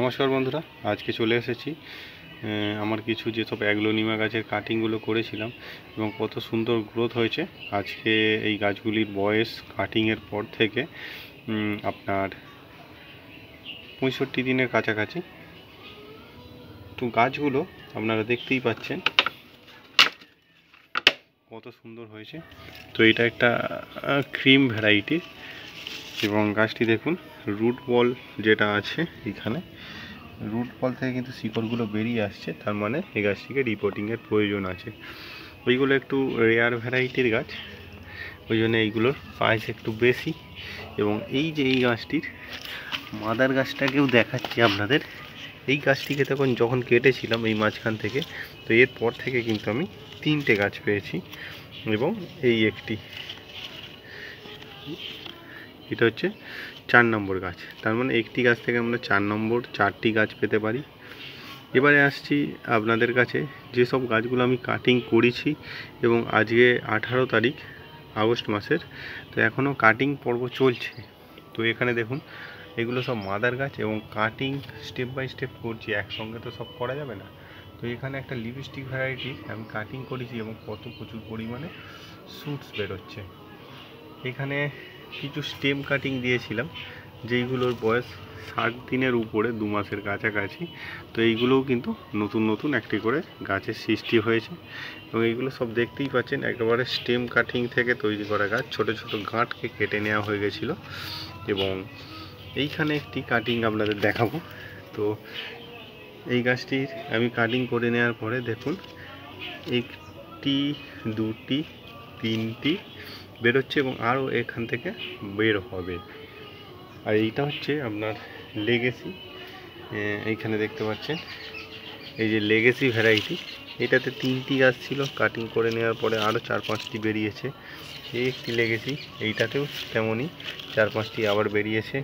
নমস্কার বন্ধুরা, আজকে চলে এসেছি আমার কিছু যেসব অ্যাগ্লোনিমা গাছের কাটিংগুলো করেছিলাম এবং কত সুন্দর গ্রোথ হয়েছে। আজকে এই গাছগুলির বয়স কাটিংয়ের পর থেকে আপনার 65 দিনের কাছাকাছি। তো গাছগুলো আপনারা দেখতেই পাচ্ছেন কত সুন্দর হয়েছে। তো এটা একটা ক্রিম ভ্যারাইটির এবং গাছটি দেখুন, রুট বল যেটা আছে এখানে, রুট বল থেকে কিন্তু শিকড়গুলো বেরিয়ে আসছে, তার মানে এই গাছটিকে রিপোর্টিংয়ের প্রয়োজন আছে। ওইগুলো একটু রেয়ার ভ্যারাইটির গাছ, ওই জন্য এইগুলোর প্রাইস একটু বেশি। এবং এই যে এই গাছটির মাদার গাছটাকেও দেখাচ্ছি আপনাদের। এই গাছটিকে যখন কেটেছিলাম এই মাঝখান থেকে, তো এরপর থেকে কিন্তু আমি 3টে গাছ পেয়েছি এবং এই একটি, এটা হচ্ছে 4 নম্বর গাছ। তার মানে একটি গাছ থেকে আমরা 4টি গাছ পেতে পারি। এবারে আসছি আপনাদের কাছে যেসব গাছগুলো আমি কাটিং করেছি এবং আজকে 18 তারিখ আগস্ট মাসের, তো এখনও কাটিং পর্ব চলছে। তো এখানে দেখুন, এগুলো সব মাদার গাছ এবং কাটিং স্টেপ বাই স্টেপ করছি, একসঙ্গে তো সব করা যাবে না। তো এখানে একটা লিপস্টিক ভ্যারাইটির আমি কাটিং করেছি এবং প্রচুর পরিমাণে শুটস বেরোচ্ছে। এখানে কিছু স্টেম কাটিং দিয়েছিলাম যেইগুলোর বয়স 60 দিনের উপরে, 2 মাসের কাছাকাছি। তো এইগুলোও কিন্তু নতুন একটি করে গাছের সৃষ্টি হয়েছে এবং এইগুলো সব দেখতেই পাচ্ছেন একেবারে স্টেম কাটিং থেকে তৈরি করা গাছ। ছোট গাঁটকে কেটে নেওয়া হয়ে গেছিলো এবং এইখানে একটি কাটিং আপনাদের দেখাবো। তো এই গাছটির আমি কাটিং করে নেওয়ার পরে দেখুন, 1টি 2টি 3টি বেরোচ্ছে এবং আরও এখান থেকে বের হবে। আর এইটা হচ্ছে আপনার লেগেসি। এইখানে দেখতে পাচ্ছেন এই যে লেগেসি ভ্যারাইটি, এটাতে 3টি গাছ ছিল, কাটিং করে নেওয়ার পরে আরও 4-5টি বেরিয়েছে। এই একটি লেগেসি, এইটাতেও তেমনই 4-5টি আবার বেরিয়েছে।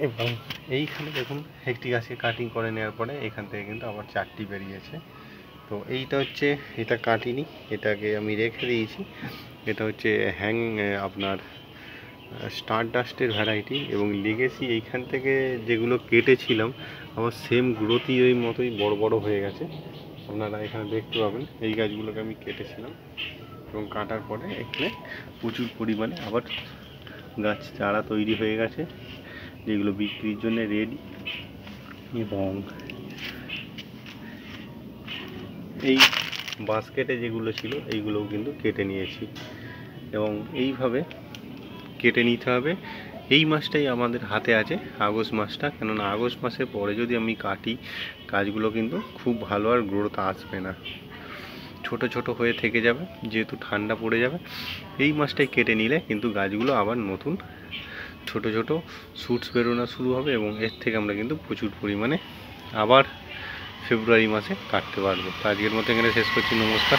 এবং এইখানে দেখুন, একটি গাছকে কাটিং করে নেওয়ার পরে এখান থেকে কিন্তু আবার 4টি বেরিয়েছে। তো এইটা হচ্ছে, এটা কাটিনি, এটাকে আমি রেখে দিয়েছি। এটা হচ্ছে আপনার স্টার ডাস্টের ভ্যারাইটি এবং লেগেসি। এইখান থেকে যেগুলো কেটেছিলাম আবার সেম গ্রোথই ওই মতোই বড় হয়ে গেছে, আপনারা এখানে দেখতে পাবেন। এই গাছগুলোকে আমি কেটেছিলাম এবং কাটার পরে এখানে প্রচুর পরিমাণে আবার গাছ চারা তৈরি হয়ে গেছে, যেগুলো বিক্রির জন্য রেডি। এবং এই বাস্কেটে যেগুলো ছিল এইগুলোও কিন্তু কেটে নিয়েছি এবং এইভাবে কেটে নিতে হবে। এই মাসটাই আমাদের হাতে আছে, আগস্ট মাসটা, কেননা আগস্ট মাসের পরে যদি আমি কাটি গাছগুলো কিন্তু খুব ভালো আর গ্রোথ আসবে না, ছোট হয়ে থেকে যাবে, যেহেতু ঠান্ডা পড়ে যাবে। এই মাসটাই কেটে নিলে কিন্তু গাছগুলো আবার নতুন ছোট শুটস বেরোনো শুরু হবে এবং এর থেকে আমরা কিন্তু প্রচুর পরিমাণে আবার ফেব্রুয়ারি মাসে কাটতে পারবো। তো আজকের মতো এখানে শেষ করছি, নমস্কার।